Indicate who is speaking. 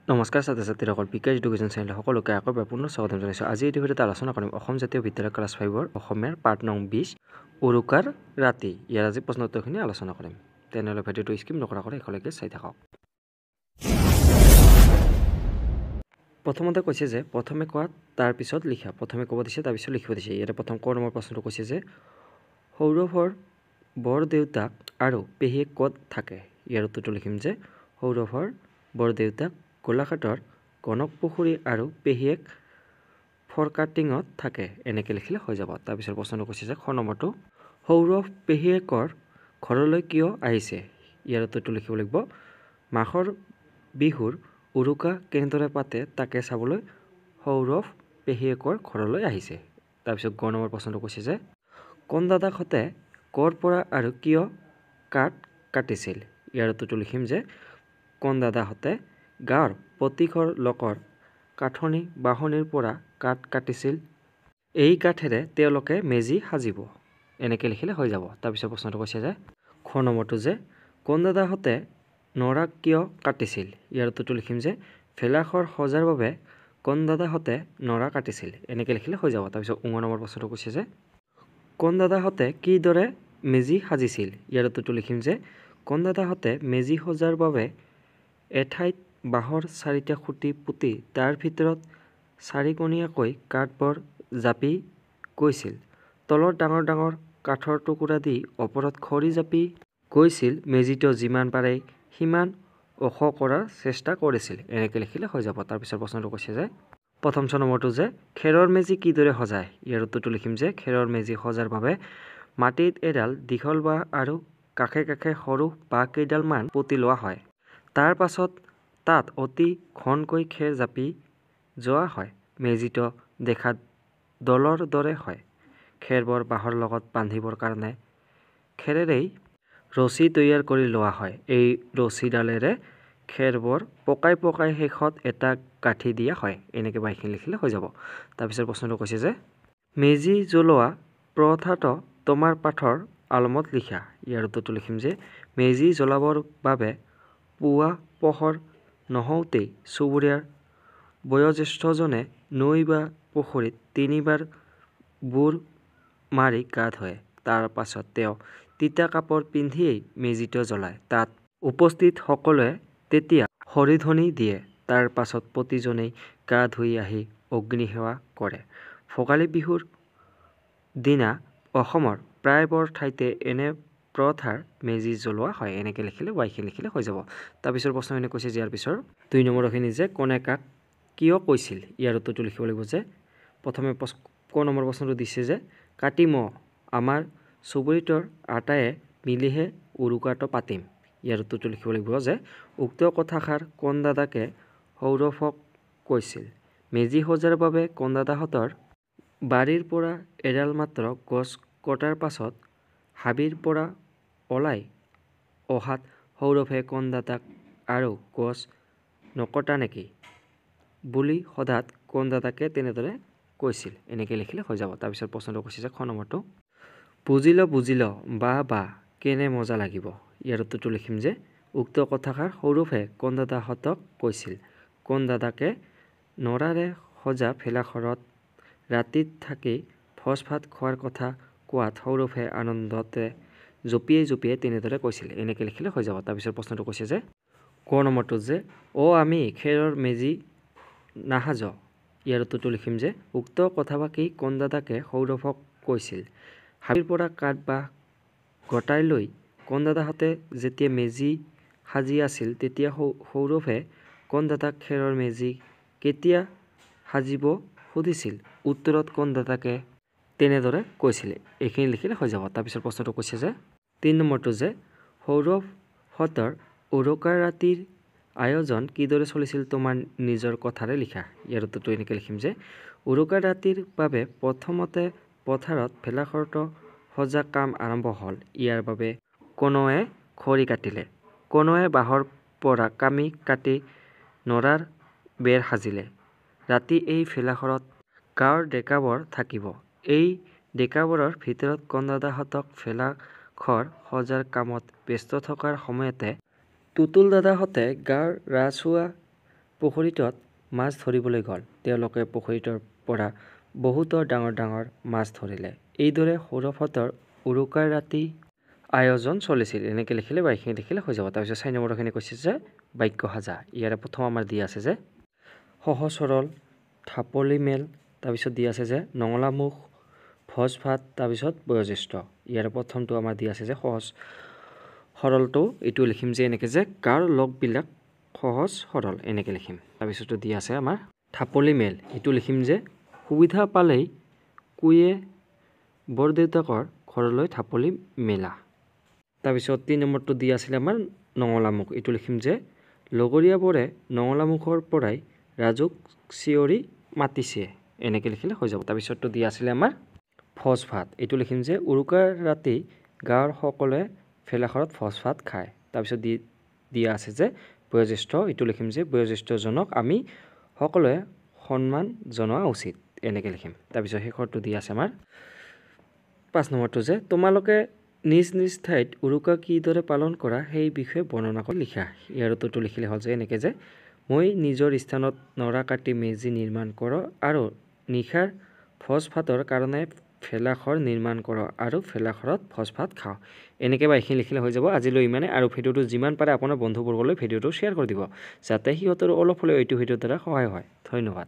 Speaker 1: নমস্কাৰ ছাত্ৰ-ছাত্ৰীসকল, বিকাশ education channel সকলোকে আকৌ পুনৰ স্বাগতম জনাইছোঁ। আজি এই ভিডিঅ'ত আলোচনা কৰিম অসম জাতীয় বিদ্যালয় ক্লাছ 5ৰ অসমীয়াৰ পাৰ্ট নং 20 উৰুকাৰ ৰাতি। ইয়াৰ আজি প্ৰশ্ন উত্তৰখিনি আলোচনা কৰিম। তেনেহ'লে ভিডিঅ'টো স্কিপ নকৰাকৈ শেষলৈকে চাই থাকক। প্ৰথমতে কৈছে যে প্ৰথমে কোৱা তাৰ পিছত লিখা। প্ৰথমে ক'ব দিছে তাৰ পিছত লিখিব দিছে। ইয়াতে প্ৰথম ক নম্বৰ প্ৰশ্নটো কৈছে যে সৌৰভৰ বৰ দেউতাক আৰু পেহীয়েক ক'ত থাকে? ইয়াৰ উত্তৰটো লিখিম যে সৌৰভৰ বৰ দেউতাক গোলাঘাটৰ গণক পুখুৰী আৰু পেহীয়েক ফৰকাটিঙত থাকে। এনেকৈ লিখিলে হৈ যাব। তাৰপিছত প্ৰশ্নটো কৈছে যে খ নম্বৰটো সৌৰভ পেহীয়েকৰ ঘৰলৈ কিয় আহিছে? ইয়াৰ উত্তৰটো লিখিব লাগিব মাঘৰ বিহুৰ উৰুকা কেনেদৰে পাতে তাকে চাবলৈ সৌৰভ পেহীয়েকৰ ঘৰলৈ আহিছে। তাৰপিছত গ নম্বৰ প্ৰশ্নটো কৈছে যে কোন দাদাহঁতে ক'ৰ পৰা আৰু কিয় কাঠ কাটিছিল? ইয়াৰ উত্তৰটো লিখিম যে কোন দাদাহঁতে গাঁৱৰ প্ৰতিঘৰ লোকৰ কাঠনি বাহনিৰ পৰা কাঠ কাটিছিল। এই কাঠেৰে তেওঁলোকে মেজি সাজিব। এনেকৈ লিখিলে হৈ যাব। তাৰপিছত প্ৰশ্নটো কৈছে যে খ নম্বৰটো যে কোন দাদাহঁতে নৰা কিয় কাটিছিল? ইয়াৰ উত্তৰটো লিখিম যে ভেলাঘৰ সজাৰ বাবে কোন দাদাহঁতে নৰা কাটিছিল। এনেকৈ লিখিলে হৈ যাব। তাৰপিছত ঙ নম্বৰ প্ৰশ্নটো কৈছে যে কোন দাদাহঁতে কিদৰে মেজি সাজিছিল? ইয়াৰ উত্তৰটো লিখিম যে কোন দাদাহঁতে মেজি সজাৰ বাবে এঠাইত বাঁহৰ 4টা খুঁটি পুতি তাৰ ভিতৰত 4কোণীয়াকৈ কাঠবোৰ জাপি গৈছিল। তলত ডাঙৰ ডাঙৰ কাঠৰ টুকুৰা দি ওপৰত খৰি জাপি গৈছিল। মেজিটো যিমান পাৰে সিমান ওখ কৰাৰ চেষ্টা কৰিছিল। এনেকৈ লিখিলে হৈ যাব। তাৰপিছত প্ৰশ্নটো কৈছে যে প্ৰথম ছ নম্বৰটো যে খেৰৰ মেজি কিদৰে সজায়? ইয়াৰ উত্তৰটো লিখিম যে খেৰৰ মেজি সজাৰ বাবে মাটিত এডাল দীঘল বাঁহ আৰু কাষে কাষে সৰু বাঁহ কেইডালমান পুতি লোৱা হয়। তাৰ পাছত তাত অতি ঘনকৈ খেৰ জাপি যোৱা হয়। মেজিটো দেখাত দলৰ দৰে হয়। খেৰবোৰ বাঁহৰ লগত বান্ধিবৰ কাৰণে খেৰেৰেই ৰছী তৈয়াৰ কৰি লোৱা হয়। এই ৰছীডালেৰে খেৰবোৰ পকাই পকাই শেষত এটা গাঁঠি দিয়া হয়। এনেকৈ বাকীখিনি লিখিলে হৈ যাব। তাৰপিছত প্ৰশ্নটো কৈছে যে মেজি জ্বলোৱা প্ৰথাটো তোমাৰ পাঠৰ আলমত লিখা। ইয়াৰ উত্তৰটো লিখিম যে মেজি জ্বলাবৰ বাবে পুৱা পোহৰ নহওঁতেই চুবুৰীয়াৰ বয়োজ্যেষ্ঠজনে নৈ বা পুখুৰীত 3বাৰ বুৰ মাৰি গা ধুৱে। তাৰ পাছত তেওঁ তিতা কাপোৰ পিন্ধিয়েই মেজিটো জ্বলায়। তাত উপস্থিত সকলোৱে তেতিয়া হৰিধ্বনি দিয়ে। তাৰ পাছত প্ৰতিজনেই গা ধুই আহি অগ্নিসেৱা কৰে। ভোগালী বিহুৰ দিনা অসমৰ প্ৰায়বোৰ ঠাইতে এনে প্ৰথাৰ মেজি জ্বলোৱা হয়। এনেকৈ লিখিলে ৱাইখিনি লিখিলে হৈ যাব। তাৰপিছৰ প্ৰশ্নখিনি কৈছে যে ইয়াৰ পিছৰ 2 নম্বৰখিনি যে কোনে কাক কিয় কৈছিল? ইয়াৰ উত্তৰটো লিখিব লাগিব যে প্ৰথমে ক নম্বৰ প্ৰশ্নটো দিছে যে কাতি মহ আমাৰ চুবুৰীটোৰ আটায়ে মিলিহে উৰুকাটো পাতিম। ইয়াৰ উত্তৰটো লিখিব লাগিব যে উক্ত কথাষাৰ কোন দাদাকে সৌৰভক কৈছিল? মেজি সজাৰ বাবে কোন দাদাহঁতৰ বাৰীৰ পৰা এডাল মাত্ৰ গছ কটাৰ পাছত হাবিৰ পৰা ওলাই অহাত সৌৰভে কোন দাদাক আৰু গছ নকটা নেকি বুলি সোধাত কোন দাদাকে তেনেদৰে কৈছিল। এনেকৈ লিখিলে হৈ যাব। তাৰপিছত প্ৰশ্নটো কৈছে যে খ নম্বৰটো বুজিল বা কেনে মজা লাগিব। ইয়াৰ উত্তৰটো লিখিম যে উক্ত কথাষাৰ সৌৰভে কোন দাদাহঁতক কৈছিল? কোন দাদাকে নৰাৰে সজা ভেলাঘৰত ৰাতিত থাকি ভোজ ভাত খোৱাৰ কথা কোৱাত সৌৰভে আনন্দতে জঁপিয়াই জঁপিয়াই তেনেদৰে কৈছিল। এনেকৈ লিখিলে হৈ যাব। তাৰপিছত প্ৰশ্নটো কৈছে যে ক নম্বৰটো যে আমি খেৰৰ মেজি নাসাজো। ইয়াৰ উত্তৰটো লিখিম যে উক্ত কথাফাকি কোন দাদাকে সৌৰভক কৈছিল? হাবিৰ পৰা কাঠ বাঁহ গোটাই লৈ কোন দাদাহঁতে যেতিয়া মেজি সাজি আছিল তেতিয়া সৌৰভে কোন দাদাক খেৰৰ মেজি কেতিয়া সাজিব সুধিছিল। উত্তৰত কোন দাদাকে তেনেদৰে কৈছিল। এইখিনি লিখিলে হৈ যাব। তাৰপিছত প্ৰশ্নটো কৈছে যে 3 নম্বৰটো যে সৌৰভহঁতৰ উৰুকাৰ ৰাতিৰ আয়োজন কিদৰে চলিছিল তোমাৰ নিজৰ কথাৰে লিখা। ইয়াৰ উত্তৰটো এনেকৈ লিখিম যে উৰুকাৰ ৰাতিৰ বাবে প্ৰথমতে পথাৰত ভেলাঘৰটো সজা কাম আৰম্ভ হ'ল। ইয়াৰ বাবে কোনোৱে খৰি কাটিলে, কোনোৱে বাঁহৰ পৰা কামি কাটি নৰাৰ বেৰ সাজিলে। ৰাতি এই ভেলাঘৰত গাঁৱৰ ডেকাবোৰ থাকিব। এই ডেকাবোৰৰ ভিতৰত কোন দাদাহঁতক ভেলাঘৰ সজাৰ কামত ব্যস্ত থকাৰ সময়তে টুটুল দাদাহঁতে গাঁৱৰ ৰাজহুৱা পুখুৰীটোত মাছ ধৰিবলৈ গ'ল। তেওঁলোকে পুখুৰীটোৰ পৰা বহুতো ডাঙৰ ডাঙৰ মাছ ধৰিলে। এইদৰে সৌৰভহঁতৰ উৰুকাৰ ৰাতি আয়োজন চলিছিল। এনেকৈ লিখিলে বা এইখিনি লিখিলে হৈ যাব। তাৰপিছত 4 নম্বৰখিনি কৈছে যে বাক্য সাজা। ইয়াৰে প্ৰথম আমাৰ দিয়া আছে যে সহজ সৰল, ঢাপলি মেল, তাৰপিছত দিয়া আছে যে নঙলামুখ, ভোজ ভাত, তাৰপিছত বয়োজ্যেষ্ঠ। ইয়াৰে প্ৰথমটো আমাৰ দিয়া আছে যে সহজ সৰলটো এইটো লিখিম যে এনেকৈ যে গাঁৱৰ লগবিলাক সহজ সৰল এনেকৈ লিখিম। তাৰপিছতো দিয়া আছে আমাৰ ঢাপলি মেল। এইটো লিখিম যে সুবিধা পালেই কুয়ে বৰদেউতাকৰ ঘৰলৈ ঢাপলি মেলা। তাৰপিছত 3 নম্বৰটো দিয়া আছিলে আমাৰ নঙলামুখ। এইটো লিখিম যে লগৰীয়াবোৰে নঙলামুখৰ পৰাই ৰাজুক চিঞৰি মাতিছে। এনেকৈ লিখিলে হৈ যাব। তাৰপিছতটো দিয়া আছিলে আমাৰ ভোজ ভাত। এইটো লিখিম যে উৰুকাৰ ৰাতি গাঁৱৰ সকলোৱে ভেলাঘৰত ভোজ ভাত খায়। তাৰপিছত দিয়া আছে যে বয়োজ্যেষ্ঠ। এইটো লিখিম যে বয়োজ্যেষ্ঠজনক আমি সকলোৱে সন্মান জনোৱা উচিত। এনেকৈ লিখিম। তাৰপিছত শেষৰটো দিয়া আছে আমাৰ 5 নম্বৰটো যে তোমালোকে নিজ নিজ ঠাইত উৰুকা কিদৰে পালন কৰা সেই বিষয়ে বৰ্ণনা কৰি লিখা। ইয়াৰ উত্তৰটো লিখিলে হ'ল যে এনেকৈ যে মই নিজৰ স্থানত নৰা কাটি মেজি নিৰ্মাণ কৰোঁ আৰু নিশাৰ ভোজ ভাতৰ কাৰণে ভেলাঘৰ নিৰ্মাণ কৰোঁ আৰু ভেলাঘৰত ভোজ ভাত খাওঁ। এনেকৈ বা এইখিনি লিখিলে হৈ যাব। আজিলৈ ইমানে। আৰু ভিডিঅ'টো যিমান পাৰে আপোনাৰ বন্ধুবৰ্গলৈ ভিডিঅ'টো শ্বেয়াৰ কৰি দিব, যাতে সিহঁতৰো অলপ হ'লেও এইটো ভিডিঅ'ৰ দ্বাৰা সহায় হয়। ধন্যবাদ।